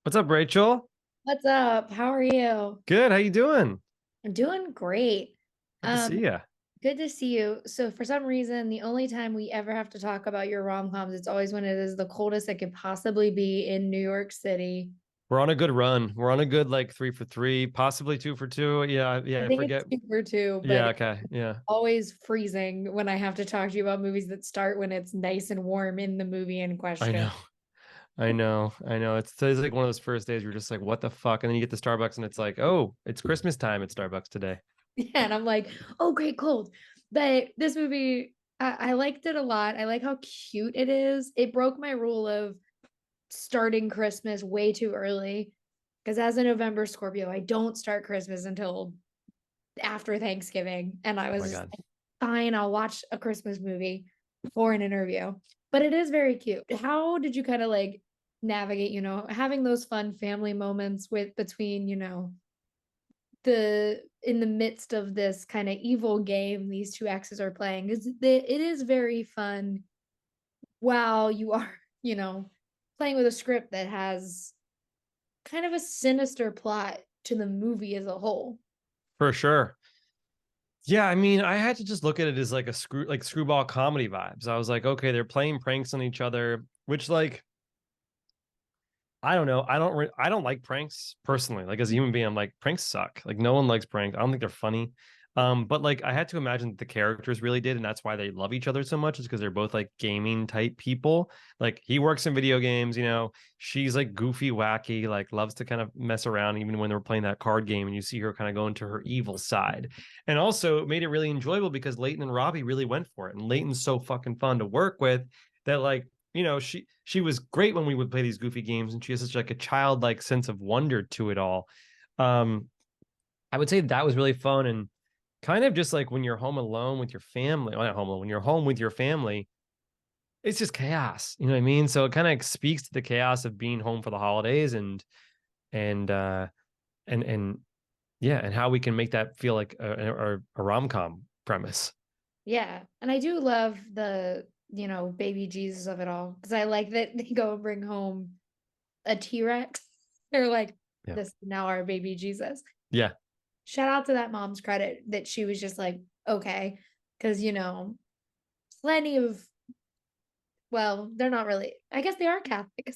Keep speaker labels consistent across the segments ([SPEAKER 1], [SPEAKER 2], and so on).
[SPEAKER 1] What's up, Rachel?
[SPEAKER 2] What's up? How are you?
[SPEAKER 1] Good. How you doing?
[SPEAKER 2] I'm doing great.
[SPEAKER 1] Good to see you.
[SPEAKER 2] Good to see you. So for some reason, the only time we ever have to talk about your rom-coms, it's always when it is the coldest it could possibly be in New York City.
[SPEAKER 1] We're on a good run. We're on a good like 3 for 3, possibly 2 for 2. Yeah,
[SPEAKER 2] I
[SPEAKER 1] yeah. I
[SPEAKER 2] think it's
[SPEAKER 1] forget.
[SPEAKER 2] super too, but
[SPEAKER 1] Yeah.
[SPEAKER 2] it's
[SPEAKER 1] Okay. Yeah.
[SPEAKER 2] always freezing when I have to talk to you about movies that start when it's nice and warm in the movie in
[SPEAKER 1] I
[SPEAKER 2] question.
[SPEAKER 1] know. I know. I know. It's like one of those first days you're just like, what the fuck? And then you get to Starbucks and it's like, oh, it's Christmas time at Starbucks today.
[SPEAKER 2] Yeah, and I'm like, oh, great, cold. But this movie, I liked it a lot. I like how cute it is. It broke my rule of starting Christmas way too early because as a November Scorpio, I don't start Christmas until after Thanksgiving. And I
[SPEAKER 1] Oh
[SPEAKER 2] was
[SPEAKER 1] my
[SPEAKER 2] just
[SPEAKER 1] God.
[SPEAKER 2] like, fine, I'll watch a Christmas movie for an interview. But it is very cute. How did you kind of like navigate, having those fun family moments with between, the in the midst of this kind of evil game these two exes are playing? Is it is very fun while you are, you know, playing with a script that has kind of a sinister plot to the movie as a whole.
[SPEAKER 1] For sure. Yeah, I mean, I had to just look at it as like screwball comedy vibes. I was like, okay, they're playing pranks on each other, which like I don't know. I don't like pranks personally. Like as a human being, I'm like pranks suck. Like no one likes pranks. I don't think they're funny. But like I had to imagine that the characters really did, and that's why they love each other so much, is because they're both like gaming type people. Like he works in video games, she's like goofy, wacky, like loves to kind of mess around even when they're playing that card game, and you see her kind of go into her evil side. And also it made it really enjoyable because Leighton and Robbie really went for it. And Leighton's so fucking fun to work with that like she was great when we would play these goofy games, and she has such like a childlike sense of wonder to it all. um I would say that was really fun, and kind of just like when you're home alone with your family, well, not home alone, when you're home with your family, it's just chaos, you know what I mean? So it kind of speaks to the chaos of being home for the holidays, and and yeah, and how we can make that feel like a rom-com premise.
[SPEAKER 2] Yeah. And I do love the, baby Jesus of it all because I like that they go and bring home a T-Rex. They're like,
[SPEAKER 1] Yeah.
[SPEAKER 2] this is now our baby Jesus.
[SPEAKER 1] Yeah.
[SPEAKER 2] Shout out to that mom's credit that she was just like, okay. Because, plenty of, well, they're not really, I guess they are Catholic,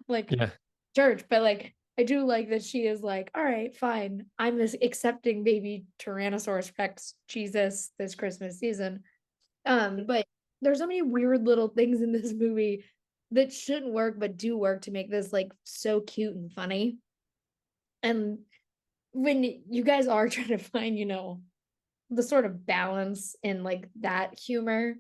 [SPEAKER 2] like
[SPEAKER 1] Yeah.
[SPEAKER 2] church, but like I do like that she is like, all right, fine. I'm this accepting baby Tyrannosaurus Rex Jesus this Christmas season. But there's so many weird little things in this movie that shouldn't work but do work to make this like so cute and funny. And when you guys are trying to find, the sort of balance in like that humor,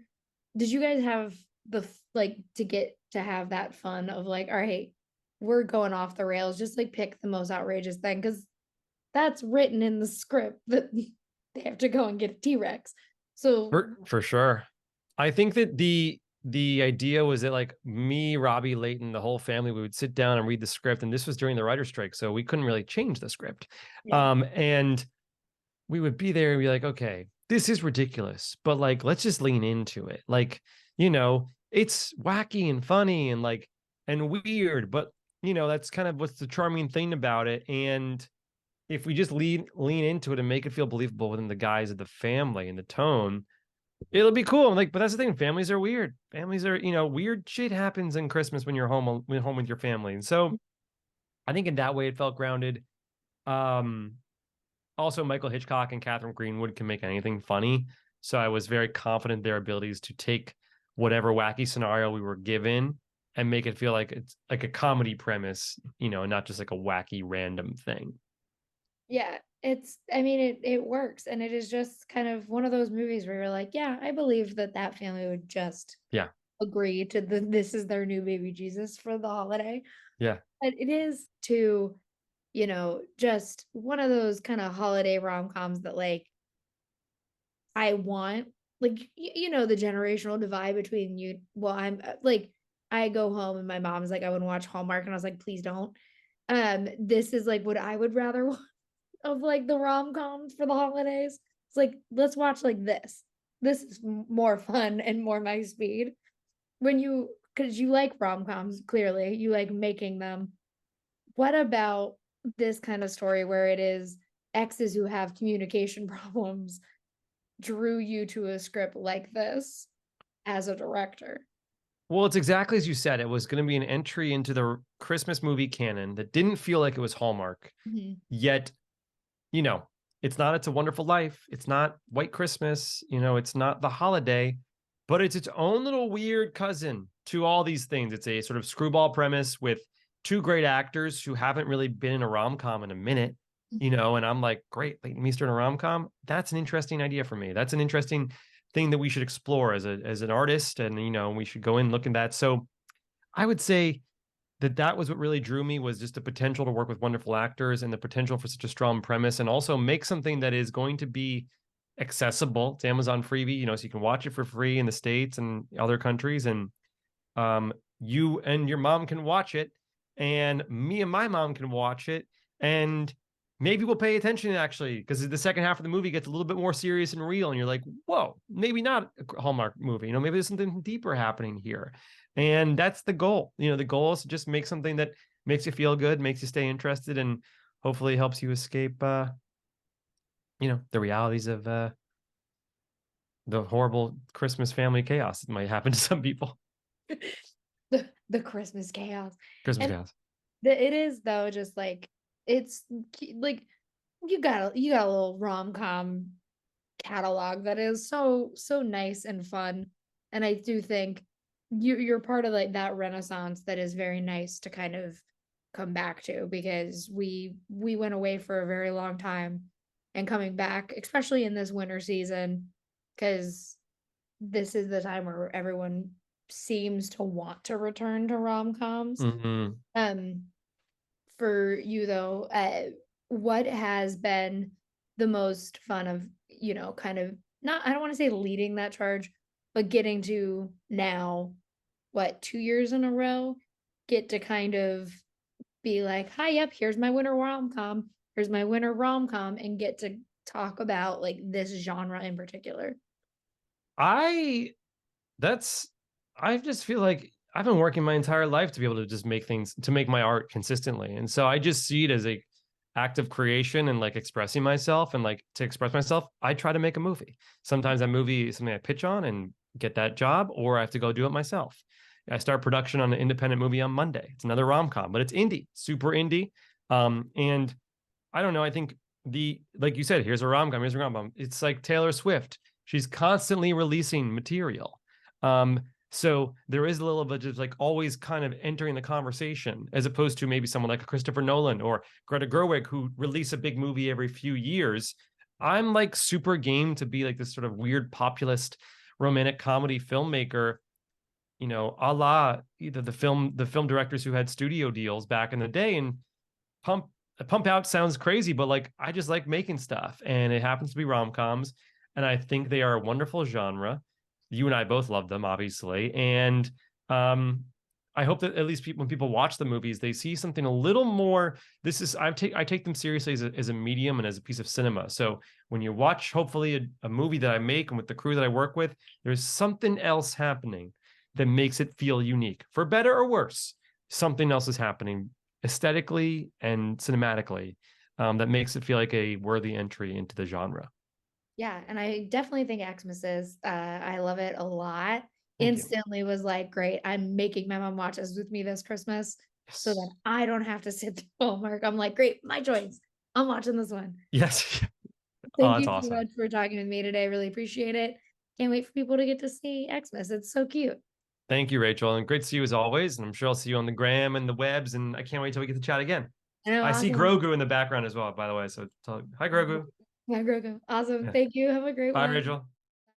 [SPEAKER 2] did you guys have the like to get to have that fun of like, all right, we're going off the rails, just like pick the most outrageous thing because that's written in the script that they have to go and get a T-Rex. So
[SPEAKER 1] For sure. I think that the idea was that like me, Robbie, Layton, the whole family, we would sit down and read the script. And this was during the writer's strike, so we couldn't really change the script.
[SPEAKER 2] yeah,
[SPEAKER 1] And we would be there and be like, okay, this is ridiculous, but like let's just lean into it. Like, it's wacky and funny and like and weird, but that's kind of what's the charming thing about it. And if we just lean into it and make it feel believable within the guise of the family and the tone, it'll be cool. Like, but that's the thing. Families are weird. Families are, weird shit happens in Christmas when you're home with your family. And so I think in that way it felt grounded. Um, Also Michael Hitchcock and Catherine Greenwood can make anything funny. So I was very confident in their abilities to take whatever wacky scenario we were given and make it feel like it's like a comedy premise, not just like a wacky random thing.
[SPEAKER 2] yeah, I mean, it works, and it is just kind of one of those movies where you're like, yeah, I believe that that family would just
[SPEAKER 1] Yeah.
[SPEAKER 2] agree to this is their new baby Jesus for the holiday.
[SPEAKER 1] Yeah.
[SPEAKER 2] But it is too, just one of those kind of holiday rom-coms that like I want, like the generational divide between you. Well, I'm like I go home and my mom's like, I would watch Hallmark, and I was like, please don't. This is like what I would rather watch of like the rom-coms for the holidays. It's like, let's watch like this. This is more fun and more my speed. When you, because you like rom-coms, clearly, you like making them. what about this kind of story where it is exes who have communication problems drew you to a script like this as a director?
[SPEAKER 1] Well, it's exactly as you said. It was going to be an entry into the Christmas movie canon that didn't feel like it was Hallmark.
[SPEAKER 2] Mhm.
[SPEAKER 1] Yet, you know, it's not It's a Wonderful Life. It's not White Christmas. It's not The Holiday, but it's its own little weird cousin to all these things. It's a sort of screwball premise with two great actors who haven't really been in a rom-com in a minute, and I'm like, great, Leighton Meester in a rom-com. That's an interesting idea for me. That's an interesting thing that we should explore as an artist. And, we should go in and look at that. So I would say that was what really drew me, was just the potential to work with wonderful actors and the potential for such a strong premise, and also make something that is going to be accessible. It's Amazon freebie, so you can watch it for free in the States and other countries. And you and your mom can watch it, and me and my mom can watch it, and maybe we'll pay attention, actually, because the second half of the movie gets a little bit more serious and real, and you're like, whoa, maybe not a Hallmark movie, maybe there's something deeper happening here. And that's the goal. The goal is to just make something that makes you feel good, makes you stay interested, and hopefully helps you escape the realities of the horrible Christmas family chaos that might happen to some people.
[SPEAKER 2] The Christmas chaos.
[SPEAKER 1] Christmas
[SPEAKER 2] And
[SPEAKER 1] chaos.
[SPEAKER 2] it is though, just like it's like you got a little rom-com catalog that is so nice and fun. And I do think you're part of like that renaissance that is very nice to kind of come back to, because we went away for a very long time, and coming back, especially in this winter season, because this is the time where everyone seems to want to return to rom-coms.
[SPEAKER 1] Mm-hmm.
[SPEAKER 2] Um, for you though, what has been the most fun of, kind of not, I don't want to say leading that charge, but getting to now, what, 2 years in a row, get to kind of be like, hi, yep, here's my winter rom-com, here's my winter rom-com, and get to talk about like this genre in particular.
[SPEAKER 1] I that's I just feel like I've been working my entire life to be able to just make my art consistently. And so I just see it as a act of creation and like expressing myself, and like to express myself, I try to make a movie. Sometimes that movie is something I pitch on and get that job, or I have to go do it myself. I start production on an independent movie on Monday. It's another rom-com, but it's indie, super indie. And I don't know. I think like you said, here's a rom com, here's a rom com. It's like Taylor Swift. She's constantly releasing material. So there is a little bit of like always kind of entering the conversation, as opposed to maybe someone like a Christopher Nolan or Greta Gerwig, who release a big movie every few years. I'm like super game to be like this sort of weird populist romantic comedy filmmaker, a la either the film directors who had studio deals back in the day. And pump pump out sounds crazy, but like I just like making stuff, and it happens to be rom-coms, and I think they are a wonderful genre. You and I both love them, obviously. And um I hope that at least when people watch the movies, they see something a little more. I take them seriously as a medium and as a piece of cinema. So when you watch, hopefully, a movie that I make and with the crew that I work with, there's something else happening that makes it feel unique, for better or worse. Something else is happening aesthetically and cinematically, that makes it feel like a worthy entry into the genre.
[SPEAKER 2] Yeah, and I definitely think Xmas is. I love it a lot.
[SPEAKER 1] Thank you.
[SPEAKER 2] Instantly was like, great. I'm making my mom watch this with me this Christmas, so that
[SPEAKER 1] Yes.
[SPEAKER 2] I don't have to sit through Hallmark. I'm like, great, my choice. I'm watching this one.
[SPEAKER 1] Yes. Oh,
[SPEAKER 2] Thank
[SPEAKER 1] that's
[SPEAKER 2] you so
[SPEAKER 1] awesome.
[SPEAKER 2] much for talking with me today. Really appreciate it. Can't wait for people to get to see Xmas. It's so cute.
[SPEAKER 1] Thank you, Rachel. And great to see you as always. And I'm sure I'll see you on the gram and the webs. And I can't wait till we get to chat again.
[SPEAKER 2] I know,
[SPEAKER 1] I see
[SPEAKER 2] awesome.
[SPEAKER 1] Grogu in the background as well, by the way. So hi, Grogu.
[SPEAKER 2] Yeah, Grogu. Awesome.
[SPEAKER 1] Yeah.
[SPEAKER 2] Thank you. Have a great
[SPEAKER 1] Bye,
[SPEAKER 2] one.
[SPEAKER 1] Rachel.